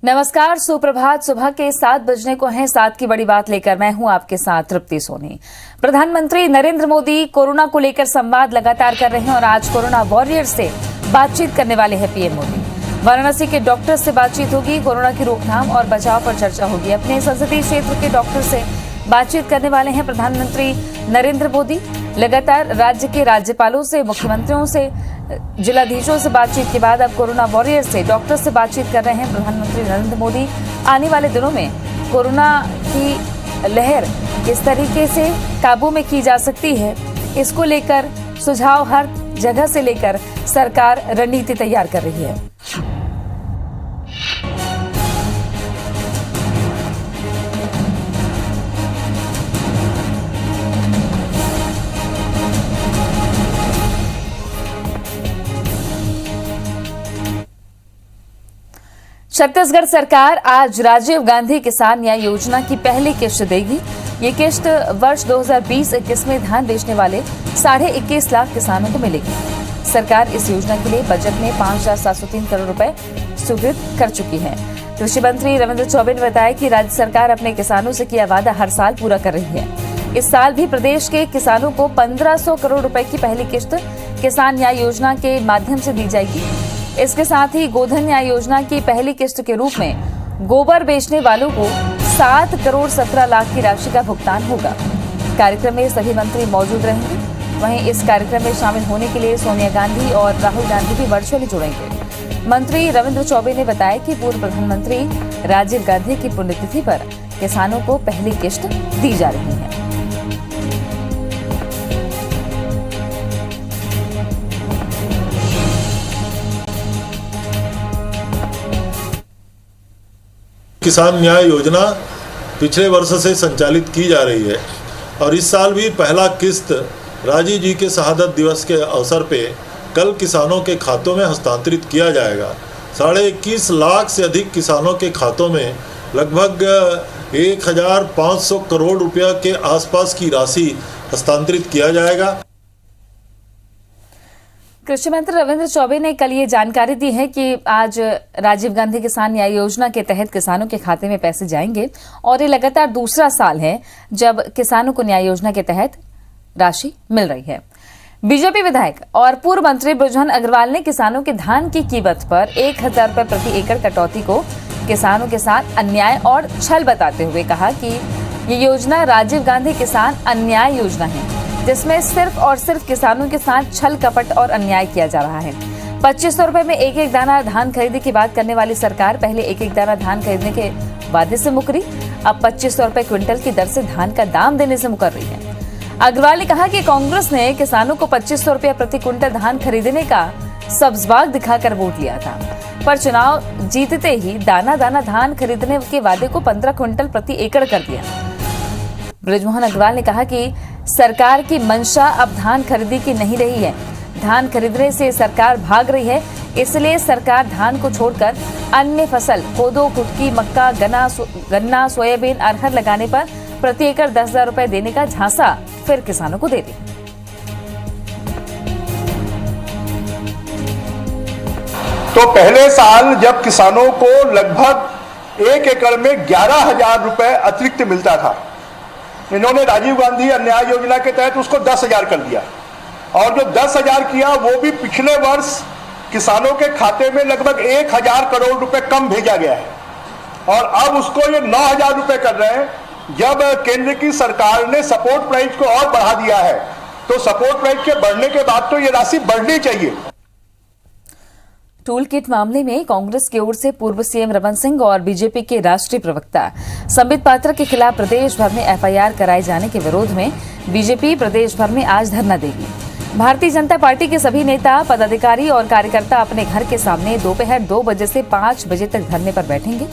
नमस्कार, सुप्रभात। सुबह के 7 बजने को है। 7 की बड़ी बात लेकर मैं हूं आपके साथ तृप्ति सोनी। प्रधानमंत्री नरेंद्र मोदी कोरोना को लेकर संवाद लगातार कर रहे हैं और आज कोरोना वॉरियर से बातचीत करने वाले हैं पीएम मोदी। वाराणसी के डॉक्टर से बातचीत होगी, कोरोना की रोकथाम और बचाव पर चर्चा होगी। अपने संसदीय क्षेत्र के डॉक्टर से बातचीत करने वाले हैं प्रधानमंत्री नरेंद्र मोदी। लगातार राज्य के राज्यपालों से, मुख्यमंत्रियों से, जिलाधीशों से बातचीत के बाद अब कोरोना वॉरियर से, डॉक्टर से बातचीत कर रहे हैं प्रधानमंत्री नरेंद्र मोदी। आने वाले दिनों में कोरोना की लहर किस तरीके से काबू में की जा सकती है, इसको लेकर सुझाव हर जगह से लेकर सरकार रणनीति तैयार कर रही है। छत्तीसगढ़ सरकार आज राजीव गांधी किसान न्याय योजना की पहली किश्त देगी। ये किश्त वर्ष 2020-21 में धान बेचने वाले 21.5 लाख किसानों को मिलेगी। सरकार इस योजना के लिए बजट में 5,703 करोड़ रुपए स्वीकृत कर चुकी है। कृषि मंत्री रविंद्र चौबे ने बताया कि राज्य सरकार अपने किसानों से किया वादा हर साल पूरा कर रही है। इस साल भी प्रदेश के किसानों को 1,500 करोड़ रुपए की पहली किश्त किसान न्याय योजना के माध्यम से दी जाएगी। इसके साथ ही गोधन न्याय योजना की पहली किश्त के रूप में गोबर बेचने वालों को 7 करोड़ 17 लाख की राशि का भुगतान होगा। कार्यक्रम में सभी मंत्री मौजूद रहेंगे। वहीं इस कार्यक्रम में शामिल होने के लिए सोनिया गांधी और राहुल गांधी भी वर्चुअली जुड़ेंगे। मंत्री रविंद्र चौबे ने बताया कि पूर्व प्रधानमंत्री राजीव गांधी की पुण्यतिथि पर किसानों को पहली किश्त दी जा रही है। किसान न्याय योजना पिछले वर्ष से संचालित की जा रही है और इस साल भी पहला किस्त राजीव जी के शहादत दिवस के अवसर पे कल किसानों के खातों में हस्तांतरित किया जाएगा। 21.5 लाख से अधिक किसानों के खातों में लगभग 1,500 करोड़ रुपया के आसपास की राशि हस्तांतरित किया जाएगा। कृषि मंत्री रविंद्र चौबे ने कल ये जानकारी दी है कि आज राजीव गांधी किसान न्याय योजना के तहत किसानों के खाते में पैसे जाएंगे और ये लगातार दूसरा साल है जब किसानों को न्याय योजना के तहत राशि मिल रही है। बीजेपी विधायक और पूर्व मंत्री बृजमोहन अग्रवाल ने किसानों के धान की कीमत पर 1,000 रुपए प्रति एकड़ कटौती को किसानों के साथ अन्याय और छल बताते हुए कहा कि ये योजना राजीव गांधी किसान अन्याय योजना है, जिसमें सिर्फ और सिर्फ किसानों के साथ छल कपट और अन्याय किया जा रहा है। 2,500 रुपए में एक दाना धान खरीदने की बात करने वाली सरकार पहले एक दाना धान खरीदने के वादे से मुकरी, अब 2,500 रुपए क्विंटल की दर से धान का दाम देने से मुकर रही है। अग्रवाल ने कहा कि कांग्रेस ने किसानों को 2,500 रुपया प्रति क्विंटल धान खरीदने का सब्जबाग दिखाकर वोट लिया था, पर चुनाव जीतते ही दाना दाना धान खरीदने के वादे को 15 क्विंटल प्रति एकड़ कर दिया। बृजमोहन अग्रवाल ने कहा कि सरकार की मंशा अब धान खरीदी की नहीं रही है। धान खरीदने से सरकार भाग रही है, इसलिए सरकार धान को छोड़कर अन्य फसल कोदो, कुटकी, मक्का, गन्ना, सोयाबीन, अरहर लगाने पर प्रति एकड़ 10,000 रुपए देने का झांसा फिर किसानों को दे दी। तो पहले साल जब किसानों को लगभग 1 एकड़ में 11,000 रुपए अतिरिक्त मिलता था, इन्होंने राजीव गांधी अन्याय योजना के तहत उसको 10,000 कर दिया और जो 10,000 किया वो भी पिछले वर्ष किसानों के खाते में लगभग 1,000 करोड़ रुपए कम भेजा गया है और अब उसको ये 9,000 रुपए कर रहे हैं। जब केंद्र की सरकार ने सपोर्ट प्राइस को और बढ़ा दिया है तो सपोर्ट प्राइस के बढ़ने के बाद तो ये राशि बढ़नी चाहिए। टूल किट मामले में कांग्रेस की ओर से पूर्व सीएम रमन सिंह और बीजेपी के राष्ट्रीय प्रवक्ता संबित पात्रा के खिलाफ प्रदेश भर में एफआईआर कराए जाने के विरोध में बीजेपी प्रदेश भर में आज धरना देगी। भारतीय जनता पार्टी के सभी नेता, पदाधिकारी और कार्यकर्ता अपने घर के सामने दोपहर 2 बजे से 5 बजे तक धरने पर बैठेंगे।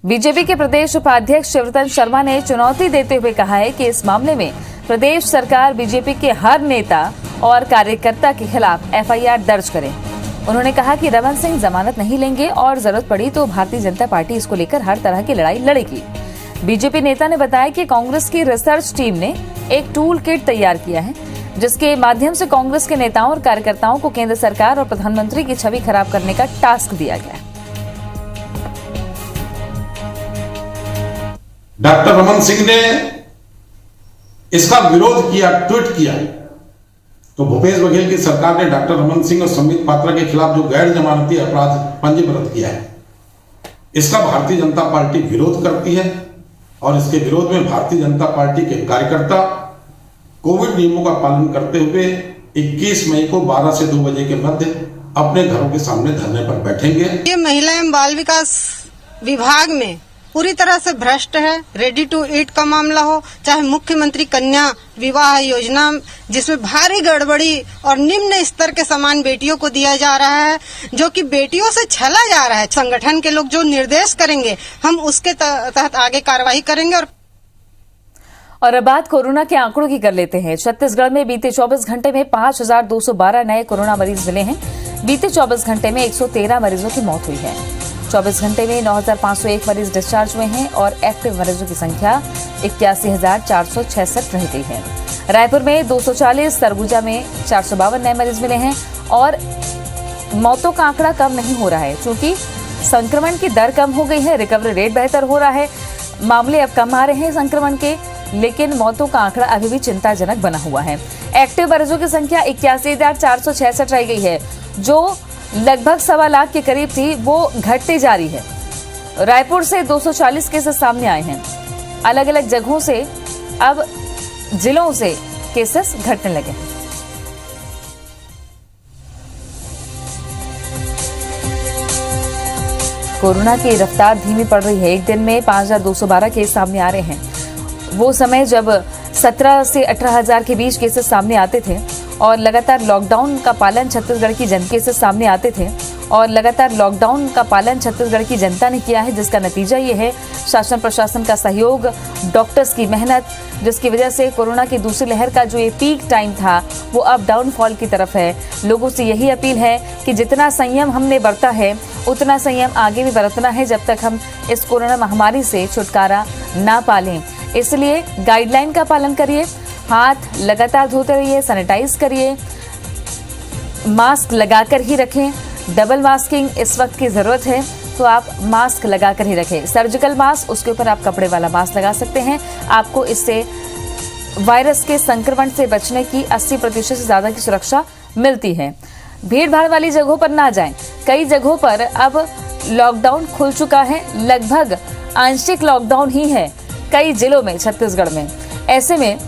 बीजेपी के प्रदेश उपाध्यक्ष शिवरतन शर्मा ने चुनौती देते हुए कहा है कि इस मामले में प्रदेश सरकार बीजेपी के हर नेता और कार्यकर्ता के खिलाफ एफआईआर दर्ज करे। उन्होंने कहा कि रमन सिंह जमानत नहीं लेंगे और जरूरत पड़ी तो भारतीय जनता पार्टी इसको लेकर हर तरह की लड़ाई लड़ेगी। बीजेपी नेता ने बताया कि कांग्रेस की रिसर्च टीम ने एक टूल किट तैयार किया है, जिसके माध्यम से कांग्रेस के नेताओं और कार्यकर्ताओं को केंद्र सरकार और प्रधानमंत्री की छवि खराब करने का टास्क दिया गया है। डॉक्टर रमन सिंह ने इसका विरोध किया, ट्वीट किया, तो भूपेश बघेल की सरकार ने डॉक्टर रमन सिंह और संबित पात्रा के खिलाफ जो गैर जमानती अपराध पंजीबद्ध किया है, इसका भारतीय जनता पार्टी विरोध करती है और इसके विरोध में भारतीय जनता पार्टी के कार्यकर्ता कोविड नियमों का पालन करते हुए 21 मई को 12 से 2 बजे के मध्य अपने घरों के सामने धरने पर बैठेंगे। ये महिला एवं बाल विकास विभाग में पूरी तरह से भ्रष्ट है। रेडी टू ईट का मामला हो, चाहे मुख्यमंत्री कन्या विवाह योजना जिसमें भारी गड़बड़ी और निम्न स्तर के सामान बेटियों को दिया जा रहा है, जो कि बेटियों से छला जा रहा है। संगठन के लोग जो निर्देश करेंगे हम उसके तहत आगे कार्रवाई करेंगे। और अब बात कोरोना के आंकड़ों की कर लेते हैं। छत्तीसगढ़ में बीते 24 घंटे में 5,212 नए कोरोना मरीज मिले हैं। बीते 24 घंटे में 113 मरीजों की मौत हुई है। 24 घंटे में 9,501 मरीज डिस्चार्ज हुए हैं और एक्टिव मरीजों की संख्या 81,466 रह गई है। रायपुर में 240, सरगुजा में 452 नए मरीज मिले हैं और मौतों का आंकड़ा कम नहीं हो रहा है। चूंकि संक्रमण की दर कम हो गई है, रिकवरी रेट बेहतर हो रहा है, मामले अब कम आ रहे हैं संक्रमण के, लेकिन मौतों का आंकड़ा अभी भी चिंताजनक बना हुआ है। एक्टिव मरीजों की संख्या 81,466 रह गई है, जो लगभग 1.25 लाख के करीब थी, वो घटती जा रही है। रायपुर से 240 केसेस सामने आए हैं। अलग अलग जगहों से अब जिलों से केसेस घटने लगे हैं। कोरोना की रफ्तार धीमी पड़ रही है। एक दिन में 5,212 केस सामने आ रहे हैं। वो समय जब 17 से 18,000 के बीच केसेस सामने आते थे और लगातार लॉकडाउन का पालन छत्तीसगढ़ की जनता से सामने आते थे और लगातार लॉकडाउन का पालन छत्तीसगढ़ की जनता ने किया है, जिसका नतीजा ये है शासन प्रशासन का सहयोग, डॉक्टर्स की मेहनत, जिसकी वजह से कोरोना की दूसरी लहर का जो ये पीक टाइम था वो अब डाउनफॉल की तरफ है। लोगों से यही अपील है कि जितना संयम हमने बरता है उतना संयम आगे भी बरतना है, जब तक हम इस कोरोना महामारी से छुटकारा ना पा लें। इसलिए गाइडलाइन का पालन करिए, हाथ लगातार धोते रहिए, सैनिटाइज करिए, मास्क लगाकर ही रखें। डबल मास्किंग इस वक्त की जरूरत है, तो आप मास्क लगाकर ही रखें। सर्जिकल मास्क, उसके ऊपर आप कपड़े वाला मास्क लगा सकते हैं। आपको इससे वायरस के संक्रमण से बचने की 80% से ज्यादा की सुरक्षा मिलती है। भीड़ भाड़ वाली जगहों पर ना जाएं। कई जगहों पर अब लॉकडाउन खुल चुका है, लगभग आंशिक लॉकडाउन ही है कई जिलों में छत्तीसगढ़ में। ऐसे में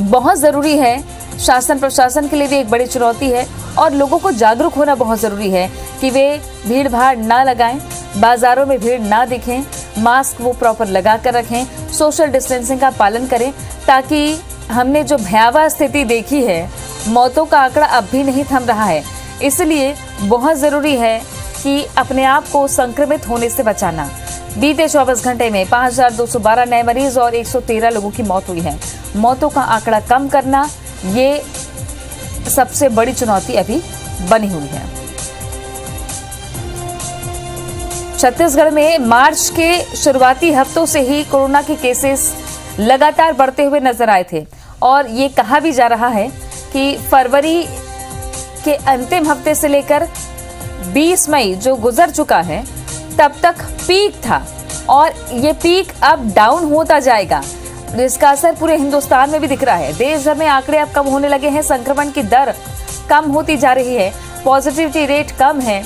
बहुत जरूरी है, शासन प्रशासन के लिए भी एक बड़ी चुनौती है और लोगों को जागरूक होना बहुत जरूरी है कि वे भीड़ भाड़ ना लगाएं, बाजारों में भीड़ ना दिखें, मास्क वो प्रॉपर लगा कर रखें, सोशल डिस्टेंसिंग का पालन करें, ताकि हमने जो भयावह स्थिति देखी है, मौतों का आंकड़ा अब भी नहीं थम रहा है। इसलिए बहुत जरूरी है कि अपने आप को संक्रमित होने से बचाना। बीते 24 घंटे में 5,212 नए मरीज और 113 लोगों की मौत हुई है। मौतों का आंकड़ा कम करना ये सबसे बड़ी चुनौती अभी बनी हुई है। छत्तीसगढ़ में मार्च के शुरुआती हफ्तों से ही कोरोना के केसेस लगातार बढ़ते हुए नजर आए थे और ये कहा भी जा रहा है कि फरवरी के अंतिम हफ्ते से लेकर 20 मई जो गुजर चुका है तब तक पीक था और ये पीक अब डाउन होता जाएगा, जिसका असर पूरे हिंदुस्तान में भी दिख रहा है। देश भर में आंकड़े अब कम होने लगे हैं, संक्रमण की दर कम होती जा रही है, पॉजिटिविटी रेट कम है,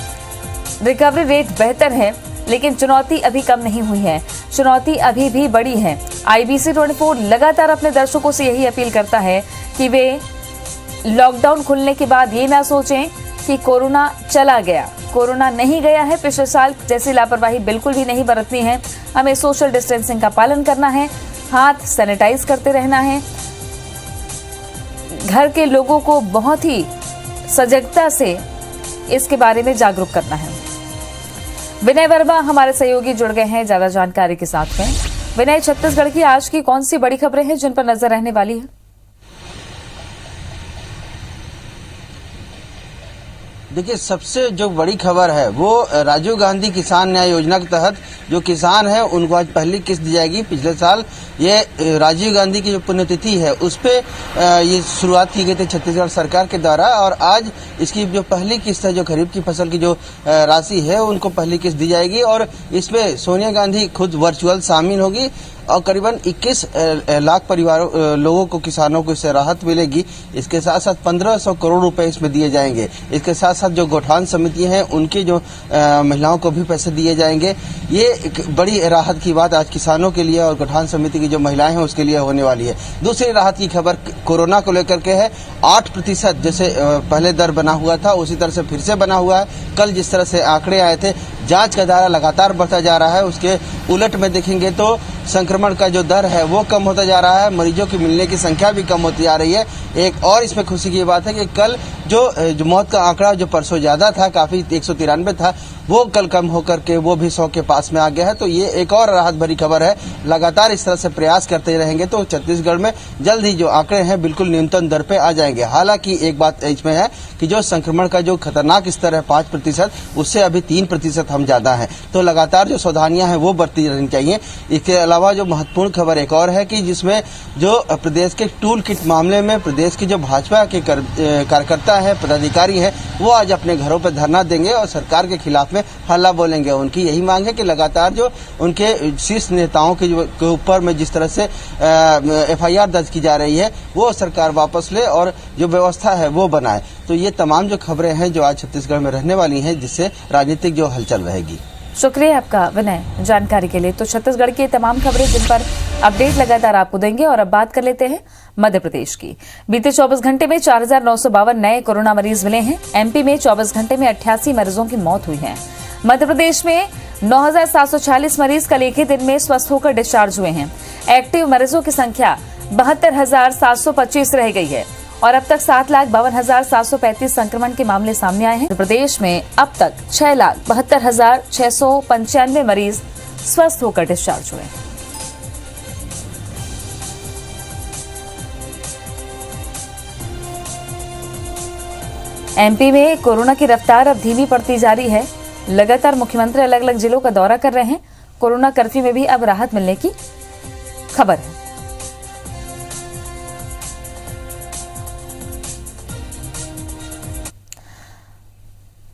रिकवरी रेट बेहतर है, लेकिन चुनौती अभी कम नहीं हुई है, चुनौती अभी भी बड़ी है। IBC 24 लगातार अपने दर्शकों से यही अपील करता है कि वे लॉकडाउन खुलने के बाद ये ना सोचें कि कोरोना चला गया। कोरोना नहीं गया है। पिछले साल जैसी लापरवाही बिल्कुल भी नहीं बरतनी है। हमें सोशल डिस्टेंसिंग का पालन करना है, हाथ सैनिटाइज करते रहना है, घर के लोगों को बहुत ही सजगता से इसके बारे में जागरूक करना है। विनय वर्मा हमारे सहयोगी जुड़ गए हैं ज्यादा जानकारी के साथ में। विनय, छत्तीसगढ़ की आज की कौन सी बड़ी खबरें हैं जिन पर नजर रहने वाली है? देखिए, सबसे जो बड़ी खबर है वो राजीव गांधी किसान न्याय योजना के तहत जो किसान है उनको आज पहली किस्त दी जाएगी। पिछले साल ये राजीव गांधी की जो पुण्यतिथि है उस पे ये शुरुआत की गई थी छत्तीसगढ़ सरकार के द्वारा और आज इसकी जो पहली किस्त है, जो खरीफ की फसल की जो राशि है उनको पहली किस्त दी जाएगी और इसमें सोनिया गांधी खुद वर्चुअल शामिल होगी और करीबन 21 लाख परिवारों लोगों को, किसानों को इससे राहत मिलेगी। इसके साथ साथ 1500 करोड़ रुपए इसमें दिए जाएंगे। इसके साथ साथ जो गौठान समितियां हैं उनकी जो महिलाओं को भी पैसे दिए जाएंगे। ये एक बड़ी राहत की बात आज किसानों के लिए और गौठान समिति की जो महिलाएं हैं उसके लिए होने वाली है। दूसरी राहत की खबर कोरोना को लेकर के है। 8% जैसे पहले दर बना हुआ था उसी तरह से फिर से बना हुआ है। कल जिस तरह से आंकड़े आए थे, जांच का दायरा लगातार बढ़ता जा रहा है, उसके उलट में देखेंगे तो संक्रमण का जो दर है वो कम होता जा रहा है। मरीजों की मिलने की संख्या भी कम होती जा रही है। एक और इसमें खुशी की बात है कि कल जो मौत का आंकड़ा जो परसों ज्यादा था, काफी 193 था, वो कल कम होकर के वो भी 100 के पास में आ गया है। तो ये एक और राहत भरी खबर है। लगातार इस तरह से प्रयास करते रहेंगे तो छत्तीसगढ़ में जल्द ही जो आंकड़े हैं बिल्कुल न्यूनतम दर पे आ जाएंगे। हालांकि एक बात इसमें है कि जो संक्रमण का जो खतरनाक स्तर है 5%, उससे अभी 3% हम ज्यादा हैं। तो लगातार जो सावधानियां हैं वो बरती रहनी चाहिए। इसके अलावा जो महत्वपूर्ण खबर एक और है कि जिसमें जो प्रदेश के टूल किट मामले में प्रदेश की जो भाजपा के कार्यकर्ता है, पदाधिकारी है, वो आज अपने घरों पर धरना देंगे और सरकार के खिलाफ हल्ला बोलेंगे। उनकी यही मांग है कि लगातार जो उनके शीर्ष नेताओं के ऊपर में जिस तरह से FIR दर्ज की जा रही है वो सरकार वापस ले और जो व्यवस्था है वो बनाए। तो ये तमाम जो खबरें हैं जो आज छत्तीसगढ़ में रहने वाली हैं, जिससे राजनीतिक जो हलचल रहेगी। शुक्रिया आपका विनय जानकारी के लिए। तो छत्तीसगढ़ की तमाम खबरें जिन पर अपडेट लगातार आपको देंगे। और अब बात कर लेते हैं मध्य प्रदेश की। बीते 24 घंटे में 4,952 नए कोरोना मरीज मिले हैं। MP में 24 घंटे में 88 मरीजों की मौत हुई है। मध्य प्रदेश में 9,746 मरीज कल एक ही दिन में स्वस्थ होकर डिस्चार्ज हुए हैं। एक्टिव मरीजों की संख्या 72,725 रह गई है और अब तक 7,52,735 संक्रमण के मामले सामने आए हैं। प्रदेश में अब तक 6,72,695 मरीज स्वस्थ होकर डिस्चार्ज हुए हैं। MP में कोरोना की रफ्तार अब धीमी पड़ती जा रही है। लगातार मुख्यमंत्री अलग अलग जिलों का दौरा कर रहे हैं। कोरोना कर्फ्यू में भी अब राहत मिलने की खबर है।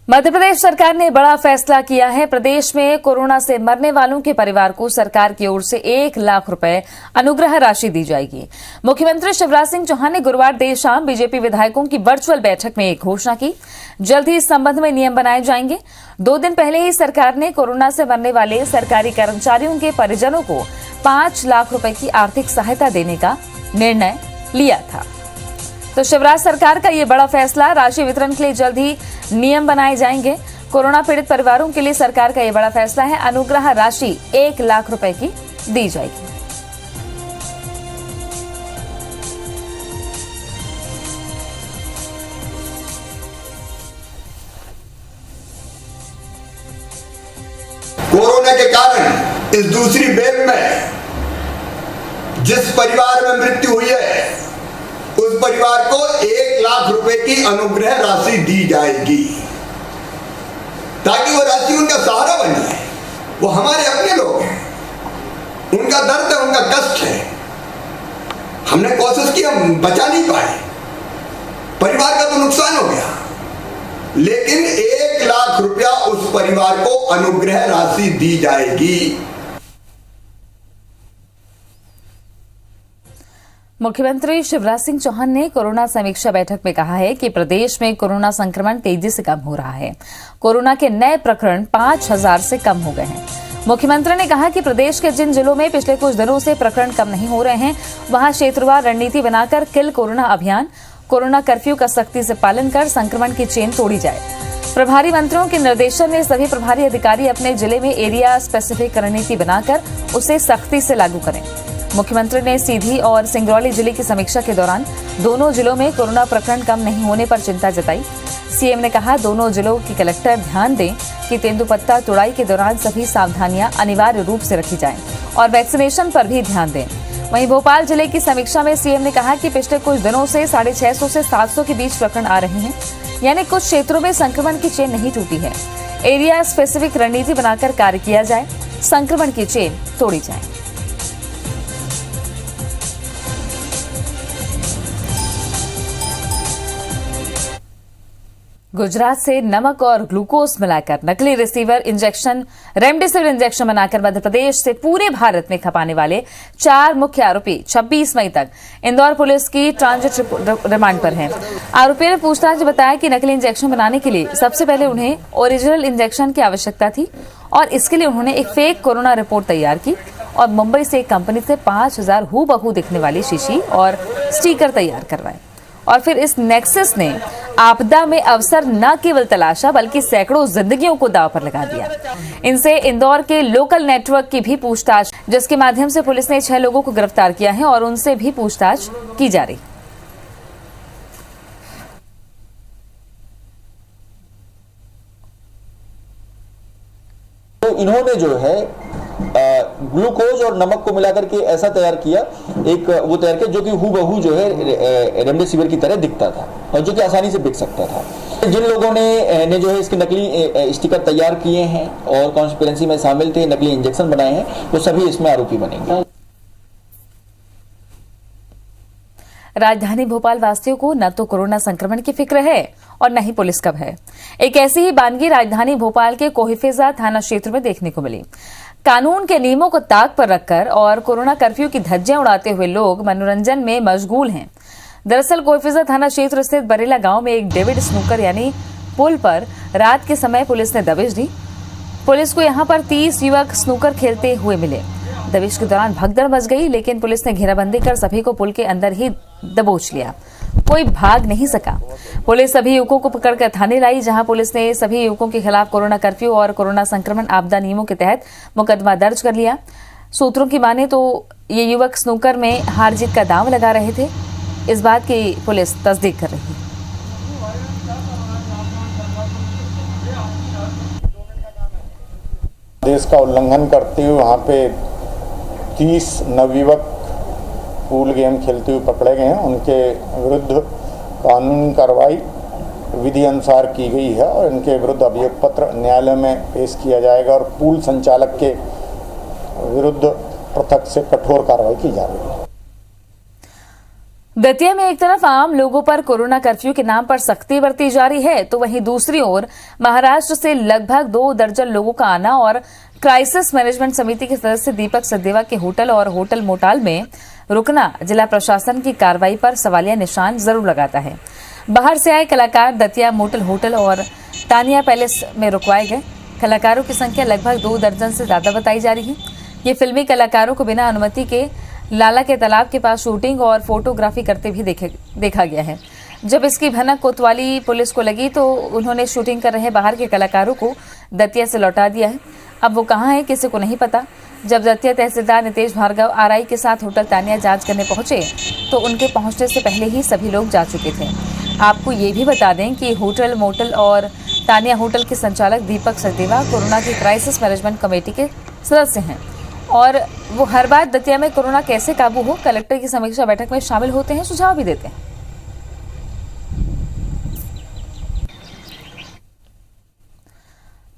मध्य प्रदेश सरकार ने बड़ा फैसला किया है। प्रदेश में कोरोना से मरने वालों के परिवार को सरकार की ओर से 1 लाख रुपए अनुग्रह राशि दी जाएगी। मुख्यमंत्री शिवराज सिंह चौहान ने गुरुवार देर शाम बीजेपी विधायकों की वर्चुअल बैठक में एक घोषणा की। जल्द ही इस संबंध में नियम बनाए जाएंगे। 2 दिन पहले ही सरकार ने कोरोना से मरने वाले सरकारी कर्मचारियों के परिजनों को 5 लाख रुपए की आर्थिक सहायता देने का निर्णय लिया था। तो शिवराज सरकार का ये बड़ा फैसला, राशि वितरण के लिए जल्द ही नियम बनाए जाएंगे। कोरोना पीड़ित परिवारों के लिए सरकार का ये बड़ा फैसला है। अनुग्रह राशि 1 लाख रुपए की दी जाएगी। कोरोना के कारण इस दूसरी वेव में जिस परिवार में मृत्यु हुई है उस परिवार को 1 लाख रुपए की अनुग्रह राशि दी जाएगी, ताकि वो राशि उनका सहारा बन जाए। वो हमारे अपने लोग हैं, उनका दर्द है, उनका कष्ट है। हमने कोशिश की, हम बचा नहीं पाए, परिवार का तो नुकसान हो गया, लेकिन 1 लाख रुपया उस परिवार को अनुग्रह राशि दी जाएगी। मुख्यमंत्री शिवराज सिंह चौहान ने कोरोना समीक्षा बैठक में कहा है कि प्रदेश में कोरोना संक्रमण तेजी से कम हो रहा है। कोरोना के नए प्रकरण 5,000 से कम हो गए हैं। मुख्यमंत्री ने कहा कि प्रदेश के जिन जिलों में पिछले कुछ दिनों से प्रकरण कम नहीं हो रहे हैं, वहां क्षेत्रवार रणनीति बनाकर किल कोरोना अभियान, कोरोना कर्फ्यू का सख्ती से पालन कर संक्रमण की चेन तोड़ी जाए। प्रभारी मंत्रियों के निर्देशन में सभी प्रभारी अधिकारी अपने जिले में एरिया स्पेसिफिक रणनीति बनाकर उसे सख्ती से लागू करें। मुख्यमंत्री ने सीधी और सिंगरौली जिले की समीक्षा के दौरान दोनों जिलों में कोरोना प्रकरण कम नहीं होने पर चिंता जताई। सीएम ने कहा, दोनों जिलों के कलेक्टर ध्यान दें कि तेंदुपत्ता तुड़ाई के दौरान सभी सावधानियां अनिवार्य रूप से रखी जाएं और वैक्सीनेशन पर भी ध्यान दें। वहीं भोपाल जिले की समीक्षा में सीएम ने कहा कि पिछले कुछ दिनों से 650 से 700 के बीच प्रकरण आ रहे हैं, यानी कुछ क्षेत्रों में संक्रमण की चेन नहीं टूटी है। एरिया स्पेसिफिक रणनीति बनाकर कार्य किया जाए, संक्रमण की चेन तोड़ी जाए। गुजरात से नमक और ग्लूकोज मिलाकर नकली रिसीवर इंजेक्शन रेमडेसिविर इंजेक्शन बनाकर मध्य प्रदेश से पूरे भारत में खपाने वाले 4 मुख्य आरोपी 26 मई तक इंदौर पुलिस की ट्रांजिट रिमांड पर हैं। आरोपियों ने पूछताछ में बताया कि नकली इंजेक्शन बनाने के लिए सबसे पहले उन्हें ओरिजिनल इंजेक्शन की आवश्यकता थी और इसके लिए उन्होंने एक फेक कोरोना रिपोर्ट तैयार की और मुंबई से एक कंपनी से 5000 हूबहू दिखने वाली शीशी और स्टिकर तैयार करवाए और फिर इस नेक्सस ने आपदा में अवसर न केवल तलाशा बल्कि सैकड़ों जिंदगियों को दांव पर लगा दिया। इनसे इंदौर के लोकल नेटवर्क की भी पूछताछ, जिसके माध्यम से पुलिस ने 6 लोगों को गिरफ्तार किया है और उनसे भी पूछताछ की जा रही। तो इन्होंने जो है ग्लूकोज और नमक को मिलाकर के ऐसा तैयार किया, एक वो तैयार किया जो कि हूबहू जो है रेमडेसिविर की तरह दिखता था और जो कि आसानी से बिक सकता था। जिन लोगों ने जो है इसके नकली स्टिकर तैयार किए हैं और कॉन्स्पिरेंसी में शामिल थे, नकली इंजेक्शन बनाए हैं, वो सभी इसमें आरोपी बनेंगे। राजधानी भोपाल वासियों को न तो कोरोना संक्रमण की फिक्र है और न ही पुलिस का भय। एक ऐसी ही बानगी राजधानी भोपाल के कोहिफेजा थाना क्षेत्र में देखने को मिली। कानून के नियमों को ताक पर रखकर और कोरोना कर्फ्यू की धज्जियां उड़ाते हुए लोग मनोरंजन में मशगूल हैं। दरअसल कोहिफेजा थाना क्षेत्र स्थित बरेला गांव में एक डेविड स्नूकर यानी पुल पर रात के समय पुलिस ने दबिश दी। पुलिस को यहां पर 30 युवक स्नूकर खेलते हुए मिले। दबिश के दौरान भगदड़ मच गई, लेकिन पुलिस ने घेराबंदी कर सभी को पुल के अंदर ही दबोच लिया। कोई भाग नहीं सका। पुलिस सभी युवकों को पकड़कर थाने लाई, जहां पुलिस ने सभी युवकों के खिलाफ कोरोना कर्फ्यू और कोरोना संक्रमण आपदा नियमों के तहत मुकदमा दर्ज कर लिया। सूत्रों की माने तो ये युवक स्नूकर में हार जीत का दांव लगा रहे थे। इस बात की पुलिस तस्दीक कर रही है। आदेश का उल्लंघन करते हुए वहाँ पे 30 नवयुवक पूल गेम खेलते हुए पकड़े गए हैं। उनके विरुद्ध कानूनी कार्रवाई विधि अनुसार की गई है और इनके विरुद्ध अभियोग पत्र न्यायालय में पेश किया जाएगा और पूल संचालक के विरुद्ध पृथक से कठोर कार्रवाई की जा रही है। दतिया में एक तरफ आम लोगों पर कोरोना कर्फ्यू के नाम पर सख्ती बरती जा रही है, तो वहीं दूसरी ओर महाराष्ट्र से लगभग 2 दर्जन लोगों का आना और क्राइसिस मैनेजमेंट समिति के सदस्य दीपक सचदेवा के होटल और होटल मोटाल में रुकना जिला प्रशासन की कार्रवाई पर सवालिया निशान जरूर लगाता है। बाहर से आए कलाकार दतिया मोटल होटल और तानिया पैलेस में रुकवाए गए। कलाकारों की संख्या लगभग 2 दर्जन से ज्यादा बताई जा रही है। ये फिल्मी कलाकारों को बिना अनुमति के लाला के तालाब के पास शूटिंग और फोटोग्राफी करते भी देखा गया है। जब इसकी भनक कोतवाली पुलिस को लगी तो उन्होंने शूटिंग कर रहे बाहर के कलाकारों को दतिया से लौटा दिया है। अब वो कहाँ है किसी को नहीं पता। जब दतिया तहसीलदार नितेश भार्गव आरआई के साथ होटल तानिया जांच करने पहुंचे तो उनके पहुंचने से पहले ही सभी लोग जा चुके थे। आपको ये भी बता दें कि होटल मोटल और तानिया होटल के संचालक दीपक सचदेवा कोरोना की क्राइसिस मैनेजमेंट कमेटी के सदस्य हैं और वो हर बार दतिया में कोरोना कैसे काबू हो कलेक्टर की समीक्षा बैठक में शामिल होते हैं, सुझाव भी देते हैं।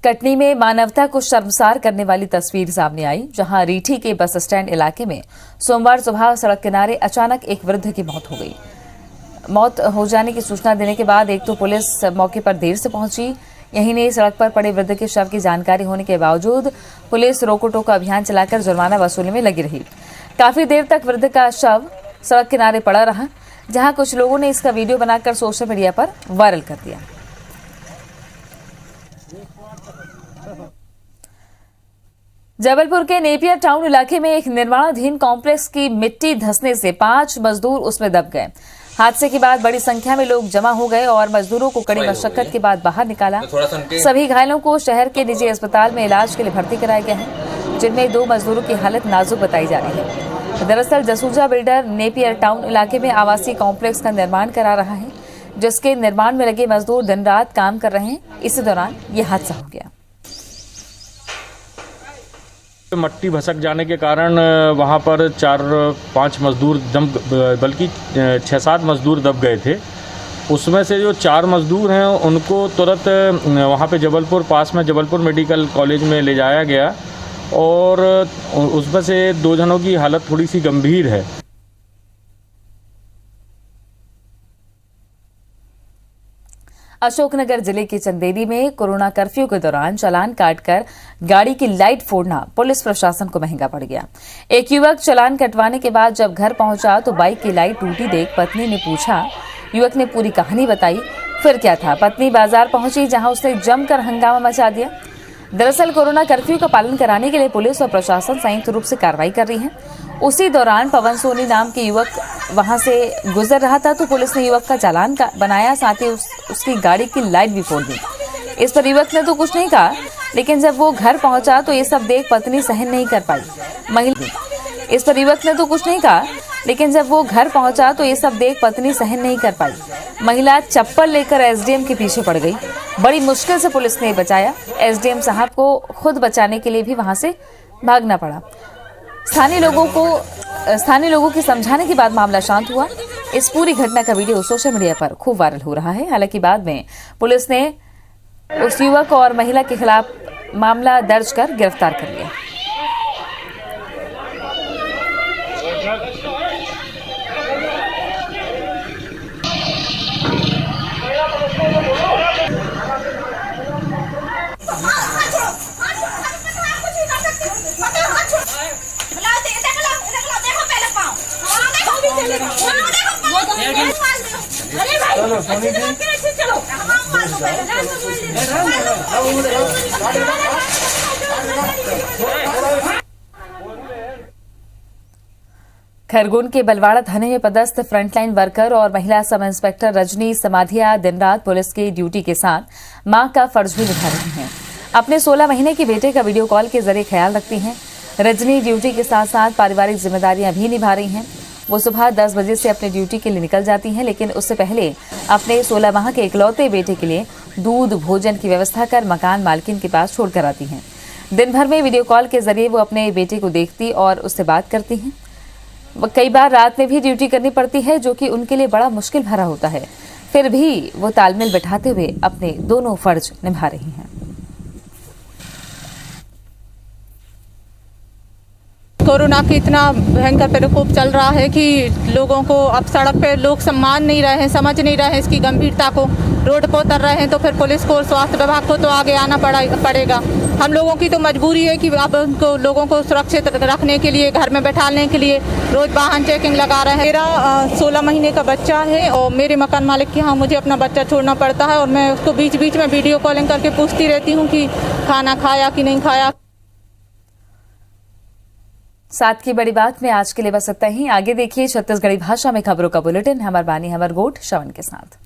कटनी में मानवता को शर्मसार करने वाली तस्वीर सामने आई, जहां रीठी के बस स्टैंड इलाके में सोमवार सुबह सड़क किनारे अचानक एक वृद्ध की मौत हो गई। मौत हो जाने की सूचना देने के बाद एक तो पुलिस मौके पर देर से पहुंची, यही नहीं सड़क पर पड़े वृद्ध के शव की जानकारी होने के बावजूद पुलिस रोको टोको अभियान चलाकर जुर्माना वसूलने में लगी रही। काफी देर तक वृद्ध का शव सड़क किनारे पड़ा रहा, जहां कुछ लोगों ने इसका वीडियो बनाकर सोशल मीडिया पर वायरल कर दिया। जबलपुर के नेपियर टाउन इलाके में एक निर्माणाधीन कॉम्प्लेक्स की मिट्टी धंसने से 5 मजदूर उसमें दब गए। हादसे के बाद बड़ी संख्या में लोग जमा हो गए और मजदूरों को कड़ी मशक्कत के बाद बाहर निकाला। सभी घायलों को शहर के निजी अस्पताल में इलाज के लिए भर्ती कराया गया है, जिनमें 2 मजदूरों की हालत नाजुक बताई जा रही है। दरअसल जसूजा बिल्डर नेपियर टाउन इलाके में आवासीय कॉम्प्लेक्स का निर्माण करा रहा है, जिसके निर्माण में लगे मजदूर दिन रात काम कर रहे हैं। इसी दौरान ये हादसा हो गया। मट्टी भसक जाने के कारण वहाँ पर 4-5 मजदूर बल्कि 6-7 मजदूर दब गए थे। उसमें से जो 4 मजदूर हैं उनको तुरंत वहाँ पे जबलपुर पास में जबलपुर मेडिकल कॉलेज में ले जाया गया और उसमें से 2 जनों की हालत थोड़ी सी गंभीर है। अशोकनगर जिले के चंदेरी में कोरोना कर्फ्यू के दौरान चालान काटकर गाड़ी की लाइट फोड़ना पुलिस प्रशासन को महंगा पड़ गया। एक युवक चालान कटवाने के बाद जब घर पहुंचा तो बाइक की लाइट टूटी देख पत्नी ने पूछा। युवक ने पूरी कहानी बताई। फिर क्या था, पत्नी बाजार पहुंची जहां उसने जमकर हंगामा मचा दिया। दरअसल कोरोना कर्फ्यू का पालन कराने के लिए पुलिस और प्रशासन संयुक्त रूप से कार्रवाई कर रही है। उसी दौरान पवन सोनी नाम के युवक वहां से गुजर रहा था तो पुलिस ने युवक का चालान बनाया, साथ ही उसकी गाड़ी की लाइट भी फोड़ दी। इस पर युवक ने तो कुछ नहीं कहा, लेकिन जब वो घर पहुंचा तो ये सब देख पत्नी सहन नहीं कर पाई। महिला चप्पल लेकर एसडीएम के पीछे पड़ गई। बड़ी मुश्किल से पुलिस ने बचाया। एसडीएम साहब को खुद बचाने के लिए भी वहां से भागना पड़ा। स्थानीय लोगों के समझाने के बाद मामला शांत हुआ। इस पूरी घटना का वीडियो सोशल मीडिया पर खूब वायरल हो रहा है। हालांकि बाद में पुलिस ने उस युवक और महिला के खिलाफ मामला दर्ज कर गिरफ्तार कर लिया। खरगोन के बलवाड़ा थाने में पदस्थ फ्रंटलाइन वर्कर और महिला सब इंस्पेक्टर रजनी समाधिया दिन रात पुलिस की ड्यूटी के साथ मां का फर्ज भी निभा रही हैं। अपने 16 महीने के बेटे का वीडियो कॉल के जरिए ख्याल रखती हैं। रजनी ड्यूटी के साथ साथ पारिवारिक जिम्मेदारियां भी निभा रही हैं। वो सुबह 10 बजे से अपने ड्यूटी के लिए निकल जाती हैं, लेकिन उससे पहले अपने 16 माह के इकलौते बेटे के लिए दूध भोजन की व्यवस्था कर मकान मालकिन के पास छोड़कर आती हैं। दिन भर में वीडियो कॉल के जरिए वो अपने बेटे को देखती और उससे बात करती हैं। कई बार रात में भी ड्यूटी करनी पड़ती है, जो कि उनके लिए बड़ा मुश्किल भरा होता है। फिर भी वो तालमेल बैठाते हुए अपने दोनों फर्ज निभा रही हैं। कोरोना की इतना भयंकर प्रकोप चल रहा है कि लोगों को अब सड़क पे लोग सम्मान नहीं रहे हैं, समझ नहीं रहे हैं इसकी गंभीरता को। रोड पर उतर रहे हैं तो फिर पुलिस को, स्वास्थ्य विभाग को तो आगे आना पड़ेगा। हम लोगों की तो मजबूरी है कि अब उनको लोगों को सुरक्षित रखने के लिए, घर में बैठाने के लिए रोज वाहन चेकिंग लगा रहे हैं। मेरा 16 महीने का बच्चा है और मेरे मकान मालिक के यहाँ मुझे अपना बच्चा छोड़ना पड़ता है और मैं उसको बीच बीच में वीडियो कॉलिंग करके पूछती रहती हूँ कि खाना खाया कि नहीं खाया। साथ की बड़ी बात में आज के लिए बस इतना ही। आगे देखिए छत्तीसगढ़ी भाषा में खबरों का बुलेटिन हमर बानी हमर गोट श्रवण के साथ।